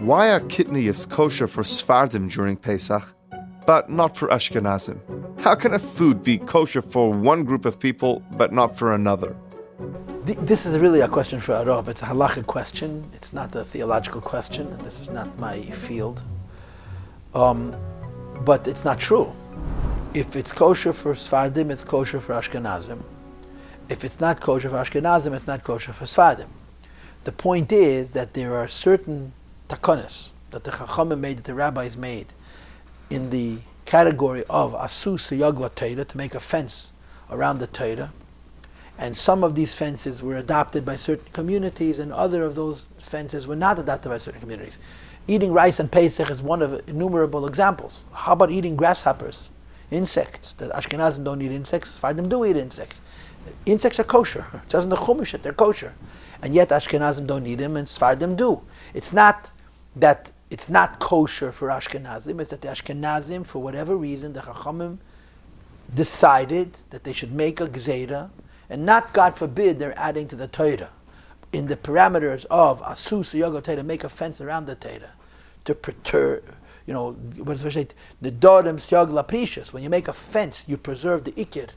Why are kidneys kosher for Sfardim during Pesach, but not for Ashkenazim? How can a food be kosher for one group of people, but not for another? This is really a question for a rebbe. It's a halachic question. It's not a theological question, and this is not my field. But it's not true. If it's kosher for Sfardim, it's kosher for Ashkenazim. If it's not kosher for Ashkenazim, it's not kosher for Sfardim. The point is that there are certain takonis that the Chachamim made, that the rabbis made, in the category of asus yagla Torah, to make a fence around the Torah. And some of these fences were adopted by certain communities, and other of those fences were not adopted by certain communities. Eating rice and Pesach is one of innumerable examples. How about eating grasshoppers, insects? The Ashkenazim don't eat insects, Sfardim do eat insects. Insects are kosher. It says in the Chumash that they're kosher. And yet Ashkenazim don't eat them, and Sfardim do. It's not that it's not kosher for Ashkenazim, it's that the Ashkenazim, for whatever reason, the Chachamim decided that they should make a gzeira, and not, God forbid, they're adding to the Torah. In the parameters of asus yoga Torah, make a fence around the Torah to perturb, what does it say? The dorem syagla precious. When you make a fence, you preserve the ikir,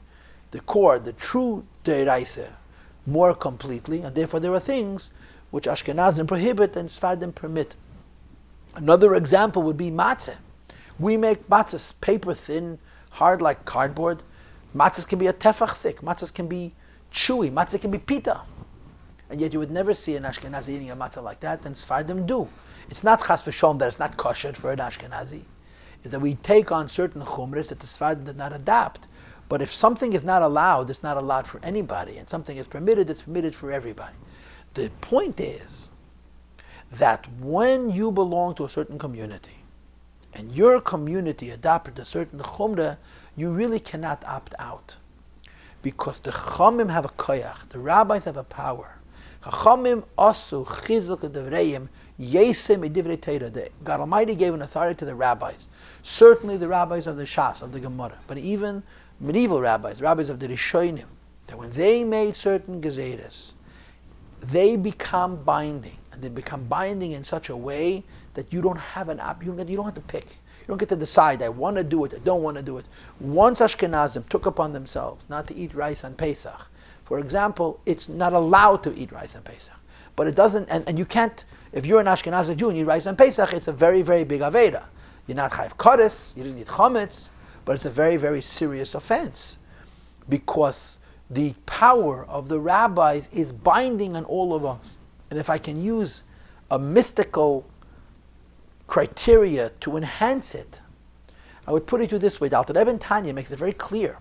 the core, the true deraisa, more completely, and therefore there are things which Ashkenazim prohibit and Sfardim permit. Another example would be matzah. We make matzahs paper thin, hard like cardboard. Matzahs can be a tefach thick. Matzahs can be chewy. Matzah can be pita. And yet you would never see an Ashkenazi eating a matzah like that, and Sfardim do. It's not chas v'sholom that it's not kosher for an Ashkenazi. It's that we take on certain chumras that the Sfardim did not adapt. But if something is not allowed, it's not allowed for anybody. And something is permitted, it's permitted for everybody. The point is that when you belong to a certain community, and your community adopted a certain chumrah, you really cannot opt out. Because the Chachamim have a koyach, the rabbis have a power. Chachamim asu chizuk devreim yesem edivrei Torah. God Almighty gave an authority to the rabbis. Certainly the rabbis of the Shas, of the Gemara, but even medieval rabbis of the Rishonim, that when they made certain gezeiras, they become binding, and they become binding in such a way that you don't have you don't have to pick. You don't get to decide, I want to do it, I don't want to do it. Once Ashkenazim took upon themselves not to eat rice on Pesach, for example, it's not allowed to eat rice on Pesach. But it doesn't, and you can't, if you're an Ashkenazi Jew and you eat rice on Pesach, it's a very, very big aveda. You're not chayiv kodesh, you didn't eat chametz, but it's a very, very serious offense, because the power of the rabbis is binding on all of us. And if I can use a mystical criteria to enhance it, I would put it to you this way. The Alter Rebbe in Tanya makes it very clear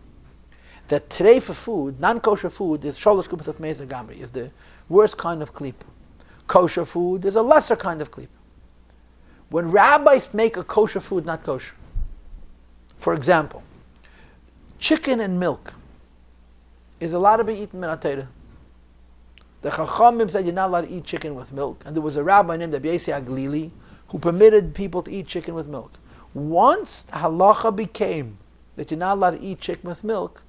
that today for food, non-kosher food, is sholosh kupas at meiz gamri, is the worst kind of klip. Kosher food is a lesser kind of klip. When rabbis make a kosher food not kosher, for example, chicken and milk is allowed to be eaten min ha-Torah. The Chachamim said you're not allowed to eat chicken with milk, and there was a rabbi named Rabbi Yossi Paltiel who permitted people to eat chicken with milk. Once halacha became that you're not allowed to eat chicken with milk,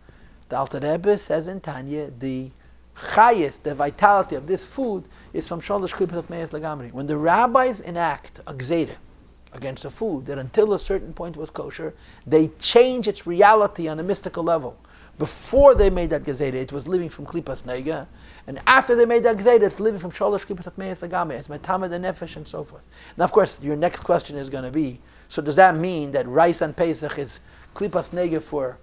the Alter Rebbe says in Tanya, the chayis, the vitality of this food is from sholosh klipas atmeis lagamri. When the rabbis enact a gzeira against a food that until a certain point was kosher, they change its reality on a mystical level. Before they made that gzeira, it was living from klipas nega, and after they made that gzeira, it's living from sholosh klipas atmeis lagamri. It's metamad and nefesh and so forth. Now, of course, your next question is going to be: so does that mean that rice and Pesach is klipas nega for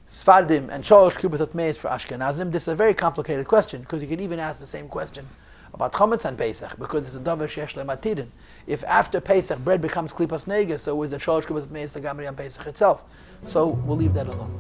Sfardim and sholosh klipas atmeis for Ashkenazim? This is a very complicated question, because you can even ask the same question about chametz and Pesach, because it's a davar sheyesh lematidin. If after Pesach bread becomes klipas nega, so is the sholosh klipas atmeis lagamri on Pesach itself? So we'll leave that alone.